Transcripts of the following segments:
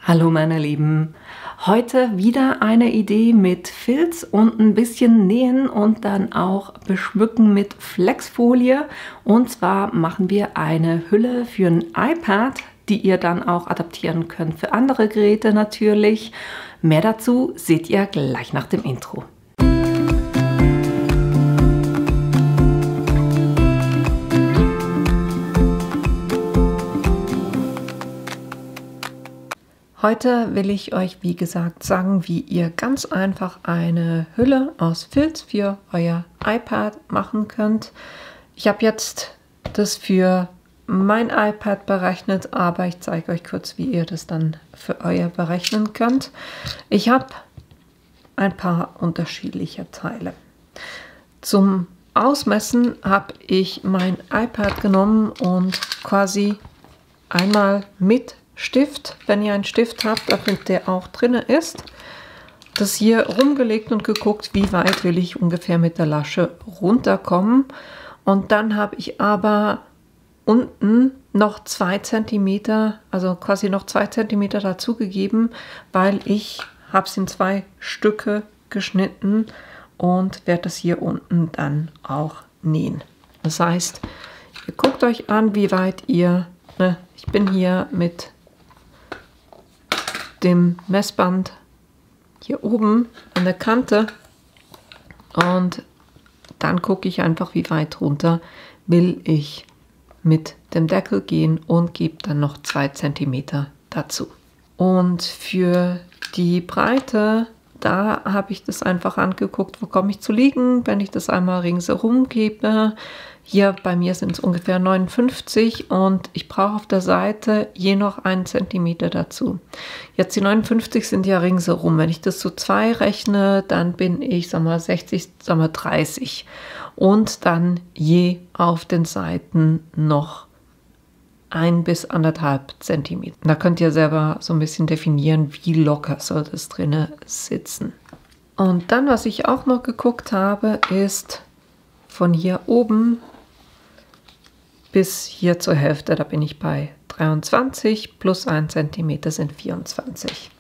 Hallo meine Lieben, heute wieder eine Idee mit Filz und ein bisschen nähen und dann auch beschmücken mit Flexfolie. Und zwar machen wir eine Hülle für ein iPad, die ihr dann auch adaptieren könnt für andere Geräte natürlich. Mehr dazu seht ihr gleich nach dem Intro. Heute will ich euch, wie gesagt, sagen, wie ihr ganz einfach eine Hülle aus Filz für euer iPad machen könnt. Ich habe jetzt das für mein iPad berechnet, aber ich zeige euch kurz, wie ihr das dann für euer berechnen könnt. Ich habe ein paar unterschiedliche Teile. Zum Ausmessen habe ich mein iPad genommen und quasi einmal mit Stift, wenn ihr einen Stift habt, damit der auch drin ist, das hier rumgelegt und geguckt, wie weit will ich ungefähr mit der Lasche runterkommen. Und dann habe ich aber unten noch 2 cm, also quasi noch 2 cm dazugegeben, weil ich habe es in 2 Stücke geschnitten und werde das hier unten dann auch nähen. Das heißt, ihr guckt euch an, wie weit ihr, ich bin hier mit dem Messband hier oben an der Kante und dann gucke ich einfach, wie weit runter will ich mit dem Deckel gehen und gebe dann noch 2 cm dazu. Und für die Breite, da habe ich das einfach angeguckt, wo komme ich zu liegen, wenn ich das einmal ringsherum gebe. Hier bei mir sind es ungefähr 59 und ich brauche auf der Seite je noch 1 cm dazu. Jetzt die 59 sind ja ringsherum. Wenn ich das zu 2 rechne, dann bin ich, 60, 30. Und dann je auf den Seiten noch 1 bis 1,5 cm. Da könnt ihr selber so ein bisschen definieren, wie locker soll das drinne sitzen. Und dann, was ich auch noch geguckt habe, ist von hier oben bis hier zur Hälfte, da bin ich bei 23 plus 1 cm sind 24.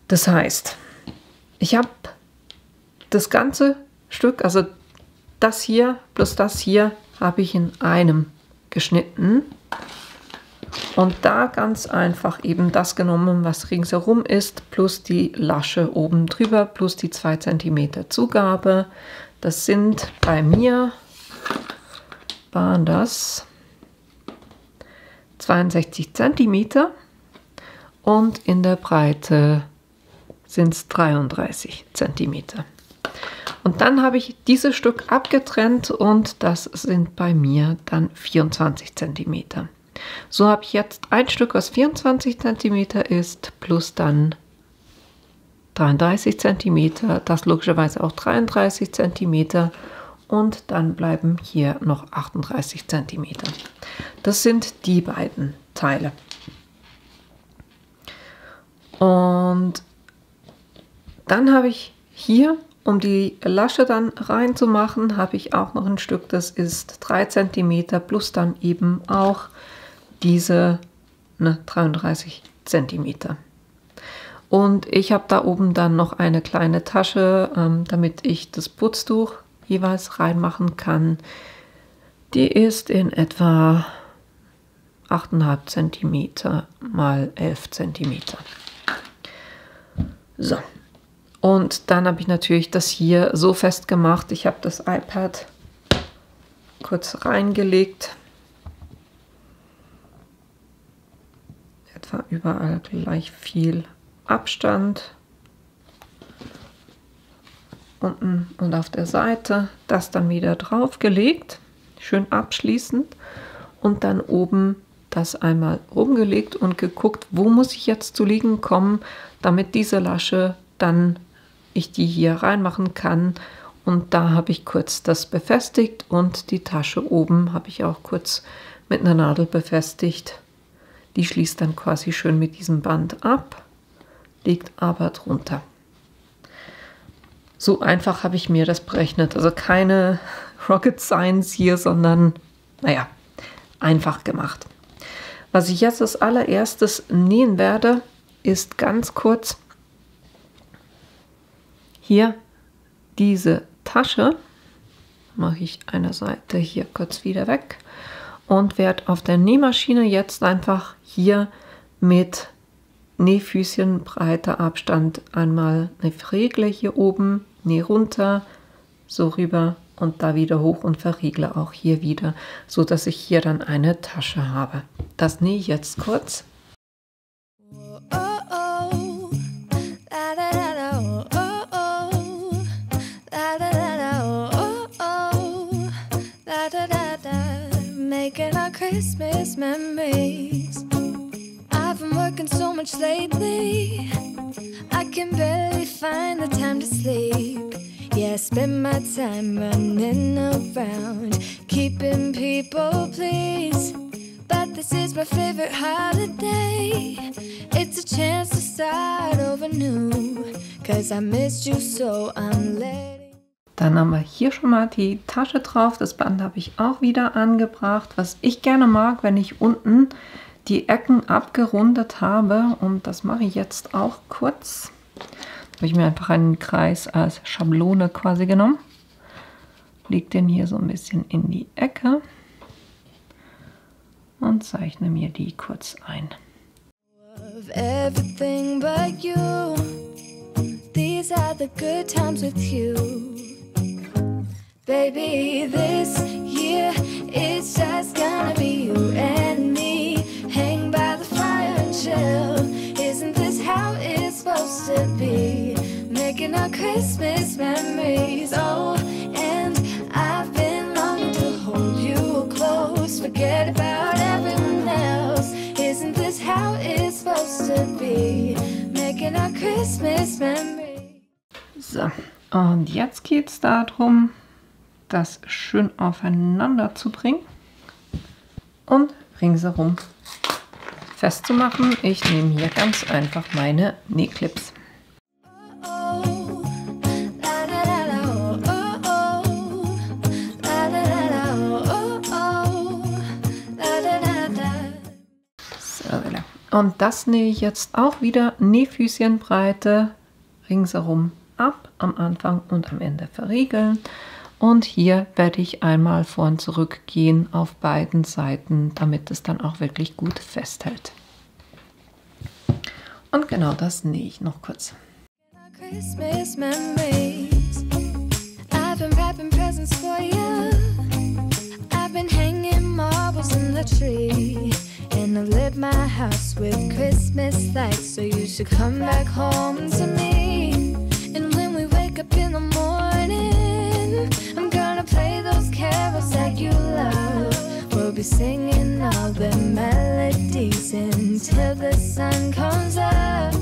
Das heißt, ich habe das ganze Stück, also das hier plus das hier, habe ich in einem geschnitten und da ganz einfach eben das genommen, was ringsherum ist, plus die Lasche oben drüber, plus die 2 cm Zugabe. Das sind bei mir, waren das 62 cm und in der Breite sind es 33 cm. Und dann habe ich dieses Stück abgetrennt und das sind bei mir dann 24 cm. So habe ich jetzt ein Stück, was 24 cm ist, plus dann 33 cm, das logischerweise auch 33 cm und dann bleiben hier noch 38 cm. Das sind die beiden Teile. Und dann habe ich hier, um die Lasche dann reinzumachen, habe ich auch noch ein Stück, das ist 3 cm plus dann eben auch diese 33 cm. Und ich habe da oben dann noch eine kleine Tasche, damit ich das Putztuch jeweils reinmachen kann. Die ist in etwa 8,5 cm mal 11 cm. So. Und dann habe ich natürlich das hier so festgemacht. Ich habe das iPad kurz reingelegt. Etwa überall gleich viel Abstand. Unten und auf der Seite. Das dann wieder drauf gelegt. Schön abschließend. Und dann oben das einmal rumgelegt und geguckt, wo muss ich jetzt zu liegen kommen, damit diese Lasche dann ich die hier reinmachen kann. Und da habe ich kurz das befestigt und die Tasche oben habe ich auch kurz mit einer Nadel befestigt. Die schließt dann quasi schön mit diesem Band ab, liegt aber drunter. So einfach habe ich mir das berechnet. Also keine Rocket Science hier, sondern, naja, einfach gemacht. Was ich jetzt als allererstes nähen werde, ist ganz kurz hier diese Tasche. Mache ich eine Seite hier kurz wieder weg und werde auf der Nähmaschine jetzt einfach hier mit Nähfüßchen breiter Abstand einmal eine verriegle hier oben, nähe runter, so rüber und da wieder hoch und verriegle auch hier wieder, so dass ich hier dann eine Tasche habe. Das nähe ich jetzt kurz. Making our Christmas memories. I've been working so much lately, I can barely find the time to sleep. Yeah, I spend my time running around, keeping people pleased. But this is my favorite holiday. It's a chance to start over new, 'cause I missed you so I'm letting. Dann haben wir hier schon mal die Tasche drauf. Das Band habe ich auch wieder angebracht. Was ich gerne mag, wenn ich unten die Ecken abgerundet habe. Und das mache ich jetzt auch kurz. Da habe ich mir einfach einen Kreis als Schablone quasi genommen. Lege den hier so ein bisschen in die Ecke. Und zeichne mir die kurz ein. Of everything but you. These are the good times with you. Baby, this year it's just gonna be you and me. Hang by the fire and chill. Isn't this how it's supposed to be? Making our Christmas memories. Oh, and I've been longing to hold you close. Forget about everyone else. Isn't this how it's supposed to be? Making our Christmas memories. So, und jetzt geht es darum, das schön aufeinander zu bringen und ringsherum festzumachen. Ich nehme hier ganz einfach meine Nähclips. So, und das nähe ich jetzt auch wieder Nähfüßchenbreite ringsherum ab, am Anfang und am Ende verriegeln. Und hier werde ich einmal vor und zurück gehen auf beiden Seiten, damit es dann auch wirklich gut festhält. Und genau das nähe ich noch kurz. Christmas memories. I've been wrapping presents for you. I've been hanging marbles in the tree. And I've lit my house with Christmas lights. So you should come back home to me. And when we wake up in the morning, I'm gonna play those carols that you love. We'll be singing all the melodies until the sun comes up.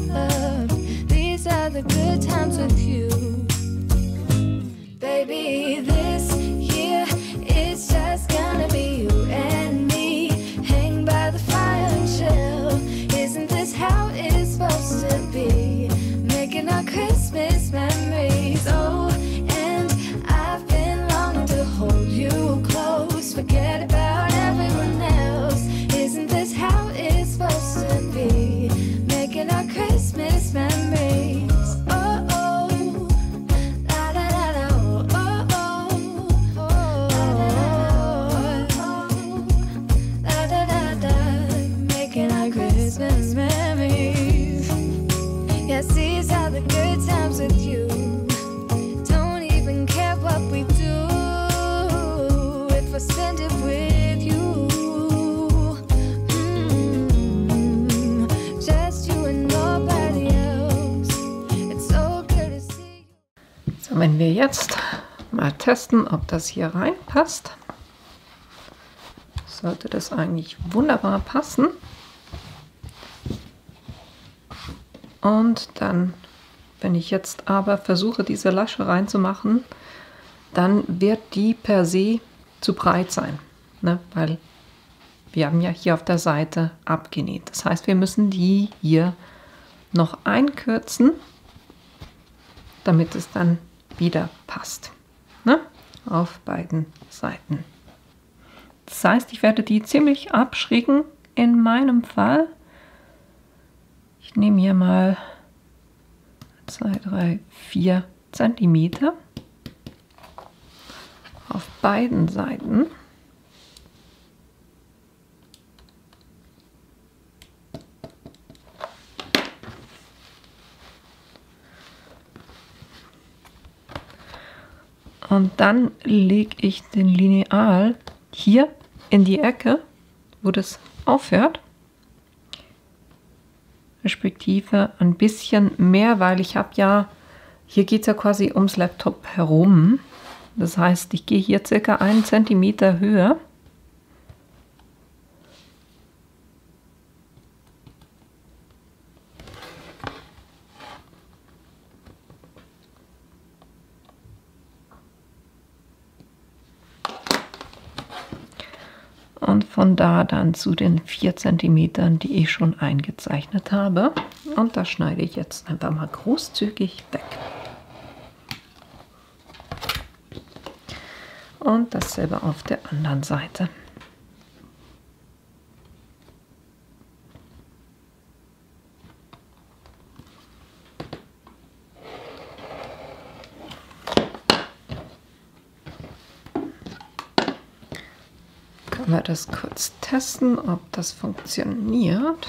These are the good times with you. Baby, this year it's just gonna be you and me. Hang by the fire and chill. Isn't this how it's supposed to be? Making our Christmas memories. Oh, and I've been longing to hold you close. Forget about everyone else. Isn't this how it's supposed to be? Making our Christmas memories. Oh, oh, la la la la, oh, oh, oh, la da da da. Making our Christmas memories. Yes, these are the good times with you. Don't even care what we do if I spend it with you. Just you and nobody else. It's so good to see you. So, wenn wir jetzt mal testen, ob das hier reinpasst, sollte das eigentlich wunderbar passen. Und dann, wenn ich jetzt aber versuche, diese Lasche reinzumachen, dann wird die per se zu breit sein, ne? Weil wir haben ja hier auf der Seite abgenäht. Das heißt, wir müssen die hier noch einkürzen, damit es dann wieder passt, ne? Auf beiden Seiten. Das heißt, ich werde die ziemlich abschrägen in meinem Fall. Ich nehme hier mal 2, 3, 4 Zentimeter auf beiden Seiten. Und dann lege ich den Lineal hier in die Ecke, wo das aufhört. Respektive ein bisschen mehr, weil ich habe ja, hier geht es ja quasi ums Laptop herum. Das heißt, ich gehe hier circa 1 Zentimeter höher. Und von da dann zu den 4 Zentimetern, die ich schon eingezeichnet habe. Und das schneide ich jetzt einfach mal großzügig weg. Und dasselbe auf der anderen Seite. Können wir das kurz testen, ob das funktioniert.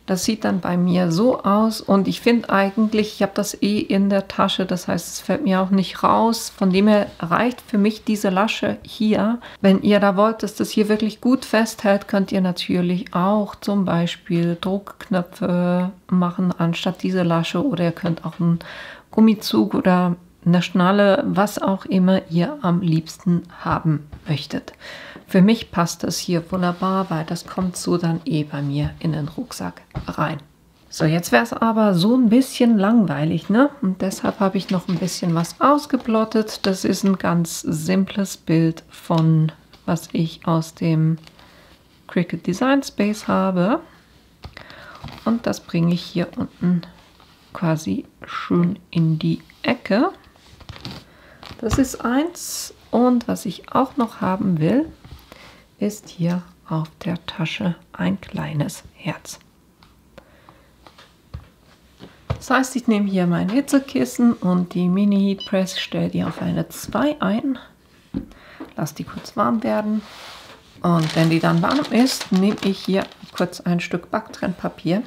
Das sieht dann bei mir so aus und ich finde eigentlich, ich habe das in der Tasche, das heißt, es fällt mir auch nicht raus. Von dem her reicht für mich diese Lasche hier. Wenn ihr da wollt, dass das hier wirklich gut festhält, könnt ihr natürlich auch zum Beispiel Druckknöpfe machen anstatt diese Lasche oder ihr könnt auch einen Gummizug oder eine Schnalle, was auch immer ihr am liebsten haben möchtet. Für mich passt das hier wunderbar, weil das kommt so dann bei mir in den Rucksack rein. So, jetzt wäre es aber so ein bisschen langweilig, ne? Und deshalb habe ich noch ein bisschen was ausgeplottet. Das ist ein ganz simples Bild von, was ich aus dem Cricut Design Space habe. Und das bringe ich hier unten quasi schön in die Ecke. Das ist eins. Und was ich auch noch haben will, ist hier auf der Tasche ein kleines Herz. Das heißt, ich nehme hier mein Hitzekissen und die Mini Heat Press, stelle die auf eine 2 ein, lasse die kurz warm werden und wenn die dann warm ist, nehme ich hier kurz ein Stück Backtrennpapier,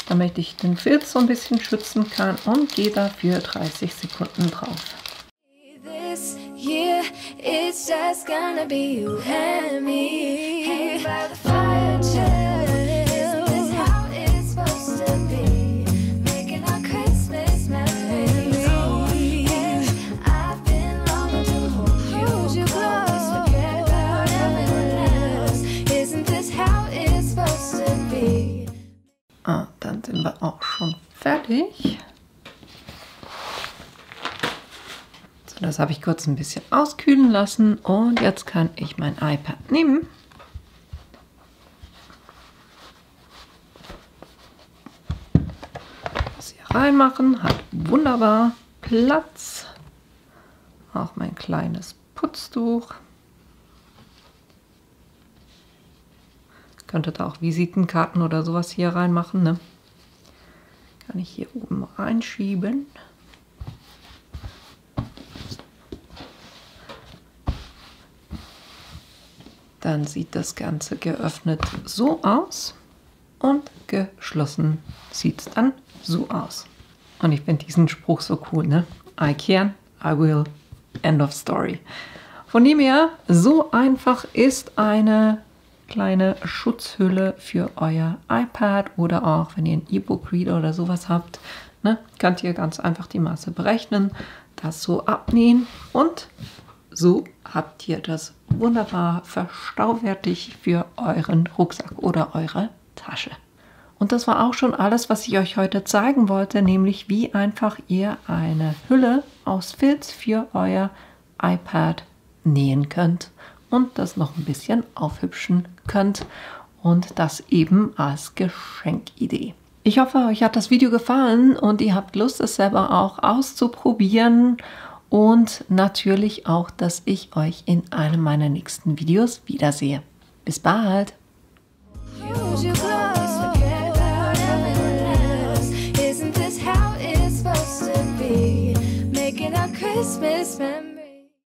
damit ich den Filz so ein bisschen schützen kann und gehe dafür 30 Sekunden drauf. Yeah, it's just gonna be you and me. Hang by the fire chill. Isn't this how it's supposed to be? Making our Christmas memories. Yeah, I've been longing to hold you close. Forget about everyone else. Isn't this how it's supposed to be? Ah, dann sind wir auch schon fertig. Das habe ich kurz ein bisschen auskühlen lassen und jetzt kann ich mein iPad nehmen. Das hier reinmachen, hat wunderbar Platz. Auch mein kleines Putztuch. Könntet auch Visitenkarten oder sowas hier reinmachen, ne? Kann ich hier oben reinschieben. Dann sieht das Ganze geöffnet so aus und geschlossen sieht es dann so aus. Und ich finde diesen Spruch so cool, ne? I can, I will, end of story. Von dem her, so einfach ist eine kleine Schutzhülle für euer iPad oder auch, wenn ihr einen E-Book-Reader oder sowas habt, ne, könnt ihr ganz einfach die Maße berechnen, das so abnähen und so habt ihr das wunderbar verstauwertig für euren Rucksack oder eure Tasche. Und das war auch schon alles, was ich euch heute zeigen wollte, nämlich wie einfach ihr eine Hülle aus Filz für euer iPad nähen könnt und das noch ein bisschen aufhübschen könnt und das eben als Geschenkidee. Ich hoffe, euch hat das Video gefallen und ihr habt Lust, es selber auch auszuprobieren. und natürlich auch, dass ich euch in einem meiner nächsten Videos wiedersehe. Bis bald! Use your clothes, forget about everyone else. Isn't this how it's supposed to be? Making our Christmas memories.